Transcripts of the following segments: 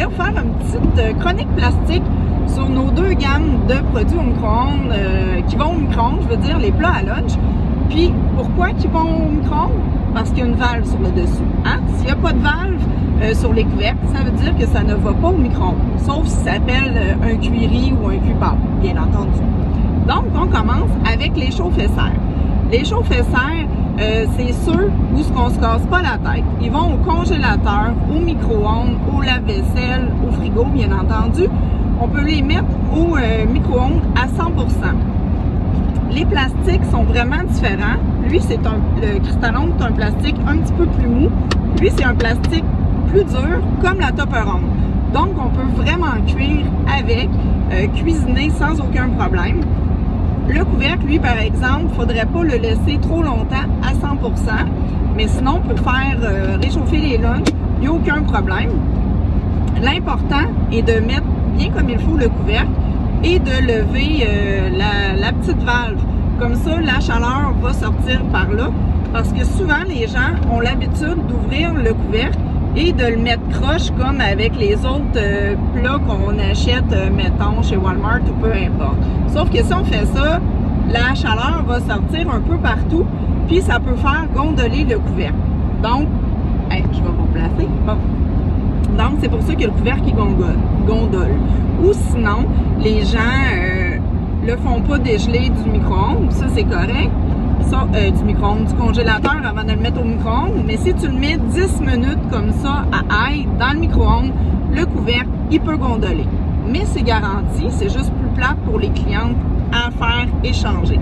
voulais vous faire une petite chronique plastique sur nos deux gammes de produits au micro-ondes qui vont au micro-ondes, je veux dire les plats à lunch. Puis pourquoi qu'ils vont au micro-ondes? Parce qu'il y a une valve sur le dessus. Hein? S'il n'y a pas de valve sur les couvercles, ça veut dire que ça ne va pas au micro-ondes, sauf si ça s'appelle un cuiri ou un cuit-pâte, bien entendu. Donc, on commence avec les chauffe-serre. Les chauffe-serre, c'est ceux où on se casse pas la tête. Ils vont au congélateur, au micro-ondes, au lave-vaisselle, au frigo, bien entendu. On peut les mettre au micro-ondes à 100%. Les plastiques sont vraiment différents. Lui, le Cristalon, c'est un plastique un petit peu plus mou. Lui, c'est un plastique plus dur, comme la Tupperware. Donc, on peut vraiment cuire avec, cuisiner sans aucun problème. Le couvercle, lui, par exemple, il ne faudrait pas le laisser trop longtemps à 100%, mais sinon, pour faire réchauffer les lunchs, il n'y a aucun problème. L'important est de mettre bien comme il faut le couvercle et de lever la petite valve. Comme ça, la chaleur va sortir par là, parce que souvent, les gens ont l'habitude d'ouvrir le couvercle et de le mettre croche comme avec les autres plats qu'on achète, mettons, chez Walmart ou peu importe. Sauf que si on fait ça, la chaleur va sortir un peu partout, puis ça peut faire gondoler le couvercle. Donc, je vais vous placer. Bon. Donc, c'est pour ça que le couvercle il gondole. Ou sinon, les gens le font pas dégeler du micro-ondes, ça c'est correct. Ça, du micro-ondes, du congélateur avant de le mettre au micro-ondes. Mais si tu le mets 10 minutes comme ça à ail dans le micro-ondes, le couvercle, il peut gondoler. Mais c'est garanti, c'est juste plus plate pour les clientes à faire échanger.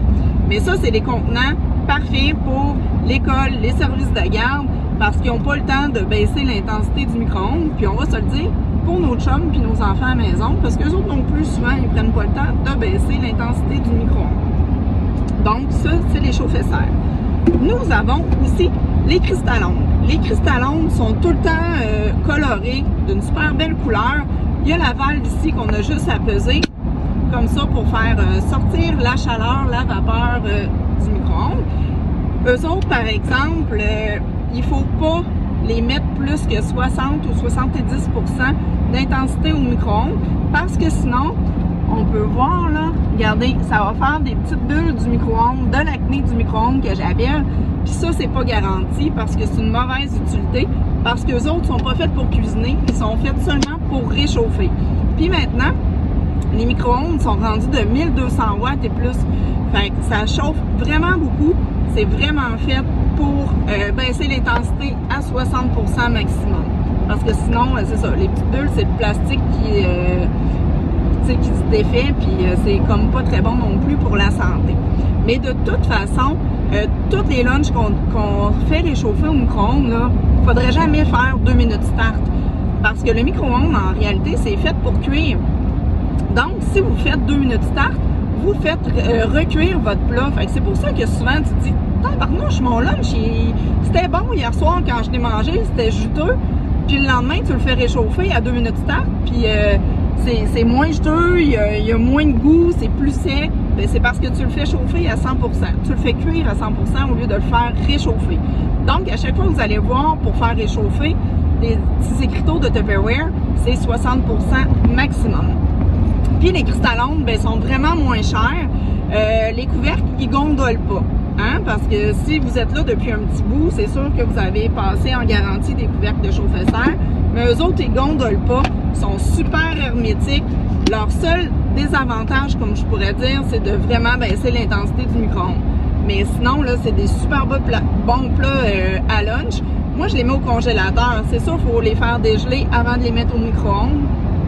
Mais ça, c'est des contenants parfaits pour l'école, les services de garde, parce qu'ils n'ont pas le temps de baisser l'intensité du micro-ondes. Puis on va se le dire, pour nos chums puis nos enfants à la maison, parce qu'eux autres non plus, souvent, ils prennent pas le temps de baisser l'intensité du micro-ondes. Donc, ça, c'est les chauffe-serre. Nous avons aussi les Cristalons. Les Cristalons sont tout le temps colorés d'une super belle couleur. Il y a la valve ici qu'on a juste à peser, comme ça, pour faire sortir la chaleur, la vapeur du micro-ondes. Eux autres, par exemple, il ne faut pas les mettre plus que 60 ou 70% d'intensité au micro-ondes, parce que sinon, on peut voir là, regardez, ça va faire des petites bulles du micro-ondes, de l'acné du micro-ondes que j'appelle. Puis ça, c'est pas garanti parce que c'est une mauvaise utilité, parce que les autres sont pas faits pour cuisiner, ils sont faits seulement pour réchauffer. Puis maintenant, les micro-ondes sont rendus de 1200 watts et plus. Fait que ça chauffe vraiment beaucoup. C'est vraiment fait pour baisser l'intensité à 60% maximum. Parce que sinon, c'est ça, les petites bulles, c'est le plastique qui se défait, puis c'est comme pas très bon non plus pour la santé. Mais de toute façon, toutes les lunchs qu'on fait réchauffer au micro-ondes, là, faudrait jamais faire 2 minutes start. Parce que le micro-ondes, en réalité, c'est fait pour cuire. Donc, si vous faites 2 minutes start, vous faites recuire votre plat. Fait que c'est pour ça que souvent, tu te dis, tabarnouche, mon lunch, c'était bon hier soir quand je l'ai mangé, c'était juteux. Puis le lendemain, tu le fais réchauffer à 2 minutes start, puis c'est moins juteux, il y a moins de goût, c'est plus sec. Ben, c'est parce que tu le fais chauffer à 100%. Tu le fais cuire à 100% au lieu de le faire réchauffer. Donc, à chaque fois que vous allez voir pour faire réchauffer, les petits écriteaux de Tupperware, c'est 60% maximum. Puis les Cristalons, ben, sont vraiment moins chers. Les couvercles, ils gondolent pas. Hein? Parce que si vous êtes là depuis un petit bout, c'est sûr que vous avez passé en garantie des couvercles de chauffe-serre. Mais eux autres, ils gondolent pas. Ils sont super hermétiques. Leur seul désavantage, comme je pourrais dire, c'est de vraiment baisser l'intensité du micro-ondes. Mais sinon, là, c'est des super bons plats à lunch. Moi, je les mets au congélateur. C'est sûr, il faut les faire dégeler avant de les mettre au micro-ondes,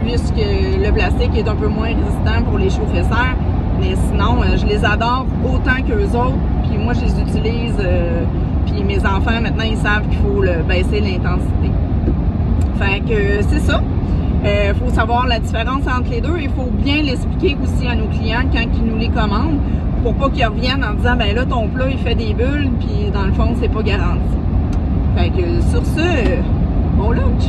puisque le plastique est un peu moins résistant pour les chauffe-serre. Mais sinon, je les adore autant qu'eux autres. Puis moi, je les utilise. Puis mes enfants, maintenant, ils savent qu'il faut baisser l'intensité. Fait que c'est ça. Il faut savoir la différence entre les deux. Il faut bien l'expliquer aussi à nos clients quand ils nous les commandent, pour pas qu'ils reviennent en disant, ben là, ton plat, il fait des bulles, puis dans le fond, c'est pas garanti. Fait que sur ce, bon lunch!